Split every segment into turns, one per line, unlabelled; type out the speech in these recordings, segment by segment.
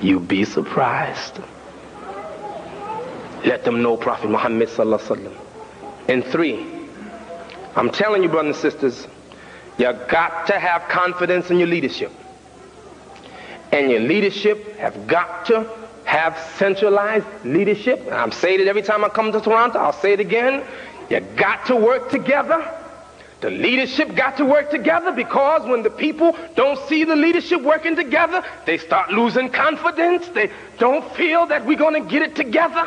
You'd be surprised. Let them know Prophet Muhammad sallallahu alaihi wasallam. And 3, I'm telling you, brothers and sisters, you got to have confidence in your leadership. And your leadership have got to have centralized leadership. And I'm saying it every time I come to Toronto, I'll say it again. You got to work together. The leadership got to work together, because when the people don't see the leadership working together, they start losing confidence. They don't feel that we're going to get it together.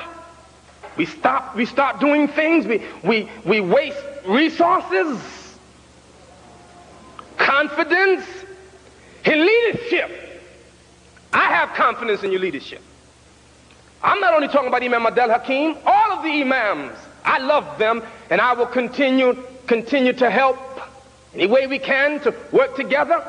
We start doing things. We waste resources. Confidence in leadership. I have confidence in your leadership. I'm not only talking about Imam Adel Hakim, all of the Imams. I love them, and I will continue to help any way we can to work together.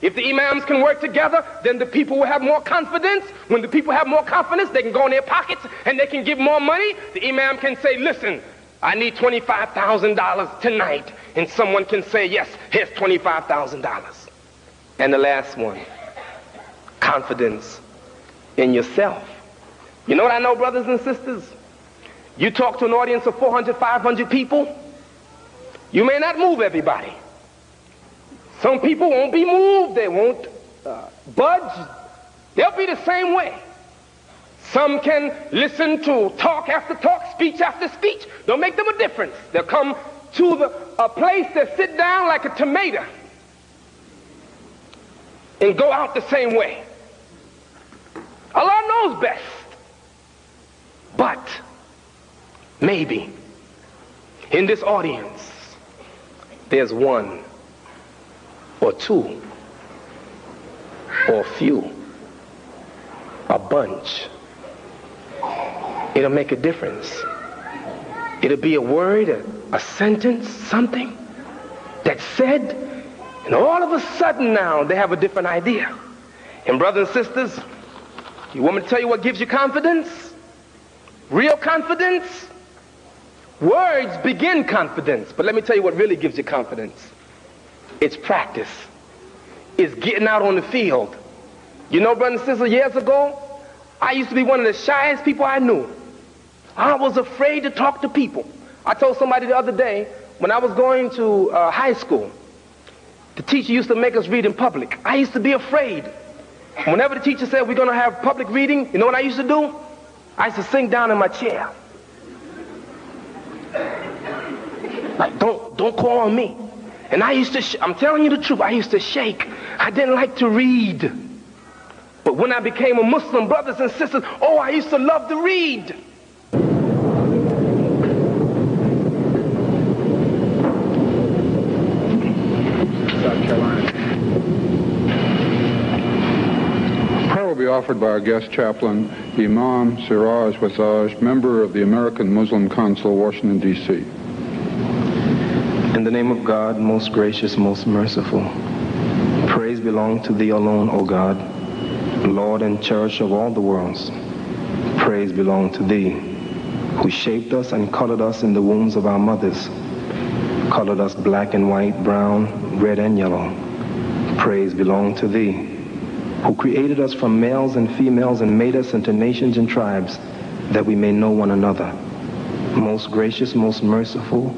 If the Imams can work together, then the people will have more confidence. When the people have more confidence, they can go in their pockets and they can give more money. The Imam can say, listen, I need $25,000 tonight. And someone can say, yes, here's $25,000. And the last one, confidence in yourself. You know what I know, brothers and sisters? You talk to an audience of 400, 500 people, you may not move everybody. Some people won't be moved. They won't budge. They'll be the same way. Some can listen to talk after talk, speech after speech. They'll make them a difference. They'll come to a place that sit down like a tomato and go out the same way. Allah knows best. But maybe in this audience, there's 1 or 2 or a few, a bunch. It'll make a difference. It'll be a word, a sentence, something that's said, and all of a sudden now they have a different idea. And brothers and sisters, you want me to tell you what gives you confidence? Real confidence? Words begin confidence, but let me tell you what really gives you confidence. It's practice. It's getting out on the field. You know, brothers and sisters, years ago, I used to be one of the shyest people I knew. I was afraid to talk to people. I told somebody the other day, when I was going to high school, the teacher used to make us read in public. I used to be afraid. Whenever the teacher said we're going to have public reading, you know what I used to do? I used to sink down in my chair. Like, don't call on me. And I used to, I'm telling you the truth, I used to shake. I didn't like to read. But when I became a Muslim, brothers and sisters, oh, I used to love to read.
South Carolina. Prayer will be offered by our guest chaplain, Imam Siraj Wahaj, member of the American Muslim Council, Washington, D.C.
In the name of God, most gracious, most merciful, praise belong to Thee alone, O God, Lord and Church of all the worlds. Praise belong to Thee, who shaped us and colored us in the wombs of our mothers, colored us black and white, brown, red and yellow. Praise belong to Thee, who created us from males and females and made us into nations and tribes that we may know one another. Most gracious, most merciful,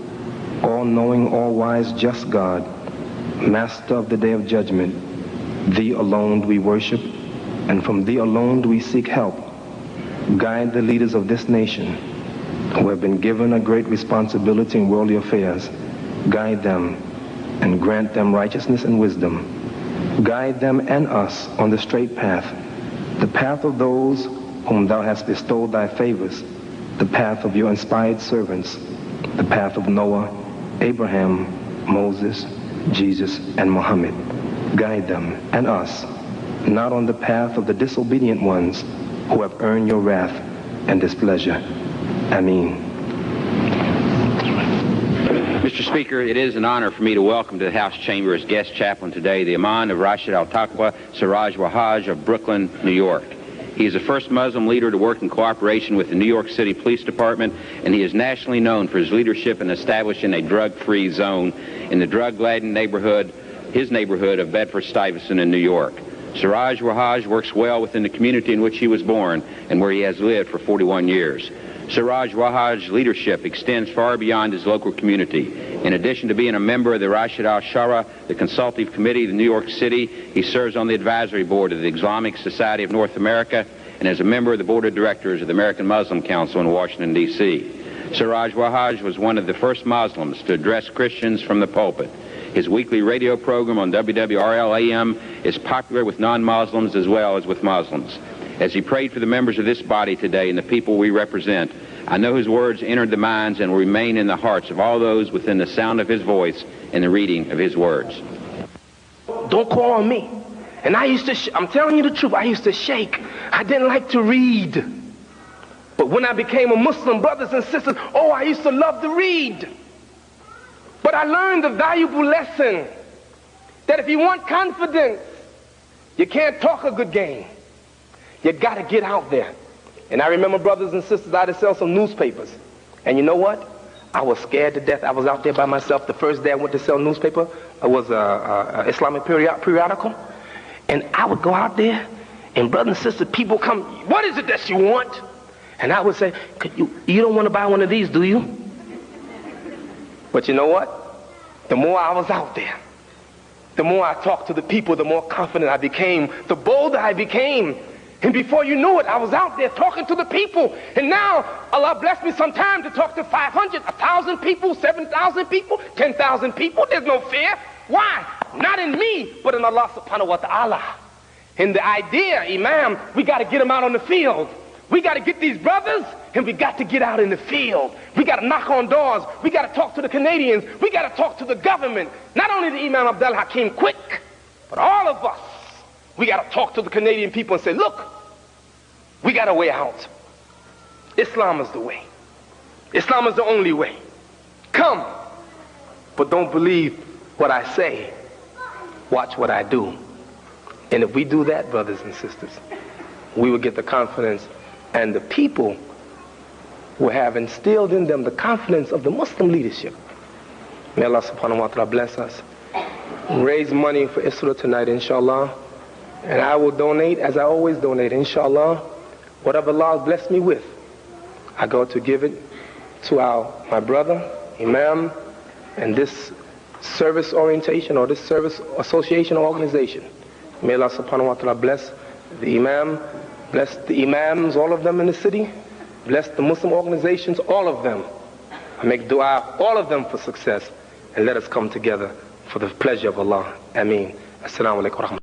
all-knowing, all-wise, just God, Master of the day of judgment, Thee alone do we worship, and from Thee alone do we seek help. Guide the leaders of this nation who have been given a great responsibility in worldly affairs. Guide them and grant them righteousness and wisdom. Guide them and us on the straight path, the path of those whom Thou hast bestowed Thy favors, the path of Your inspired servants, the path of Noah, Abraham, Moses, Jesus, and Muhammad. Guide them and us, not on the path of the disobedient ones who have earned Your wrath and displeasure. Ameen.
Mr. Speaker, it is an honor for me to welcome to the House Chamber as guest chaplain today the Imam of Rashid Al-Taqwa, Siraj Wahaj of Brooklyn, New York. He is the first Muslim leader to work in cooperation with the New York City Police Department, and he is nationally known for his leadership in establishing a drug-free zone in the drug-laden neighborhood, his neighborhood of Bedford-Stuyvesant in New York. Siraj Wahaj works well within the community in which he was born and where he has lived for 41 years. Siraj Wahaj's leadership extends far beyond his local community. In addition to being a member of the Rashid al-Shara, the Consultative Committee of New York City, he serves on the advisory board of the Islamic Society of North America and is a member of the board of directors of the American Muslim Council in Washington, D.C. Siraj Wahaj was one of the first Muslims to address Christians from the pulpit. His weekly radio program on WWRL-AM is popular with non-Muslims as well as with Muslims. As he prayed for the members of this body today and the people we represent, I know his words entered the minds and will remain in the hearts of all those within the sound of his voice and the reading of his words.
Don't call on me. And I used to, I'm telling you the truth, I used to shake. I didn't like to read. But when I became a Muslim, brothers and sisters, oh, I used to love to read. But I learned a valuable lesson that if you want confidence, you can't talk a good game. You got to get out there. And I remember, brothers and sisters, I had to sell some newspapers. And you know what? I was scared to death. I was out there by myself. The first day I went to sell newspaper, it was an Islamic periodical. And I would go out there, and brothers and sisters, people come, what is it that you want? And I would say, you don't want to buy one of these, do you? But you know what? The more I was out there, the more I talked to the people, the more confident I became, the bolder I became. And before you knew it, I was out there talking to the people. And now, Allah blessed me sometime to talk to 500, 1,000 people, 7,000 people, 10,000 people. There's no fear. Why? Not in me, but in Allah subhanahu wa ta'ala. And the idea, Imam, we got to get them out on the field. We got to get these brothers, and we got to get out in the field. We got to knock on doors. We got to talk to the Canadians. We got to talk to the government. Not only the Imam Abdul Hakim Quick, but all of us. We got to talk to the Canadian people and say, look, we got a way out. Islam is the way. Islam is the only way. Come, but don't believe what I say. Watch what I do. And if we do that, brothers and sisters, we will get the confidence, and the people will have instilled in them the confidence of the Muslim leadership. May Allah subhanahu wa ta'ala bless us. Raise money for Isra tonight, inshallah. And I will donate, as I always donate, inshallah. Whatever Allah has blessed me with, I go to give it to my brother, Imam, and this service orientation or this service association or organization. May Allah subhanahu wa ta'ala bless the Imam, bless the Imams, all of them in the city, bless the Muslim organizations, all of them. I make dua, all of them, for success, and let us come together for the pleasure of Allah. Ameen. Assalamu alaikum wa rahmatullahi.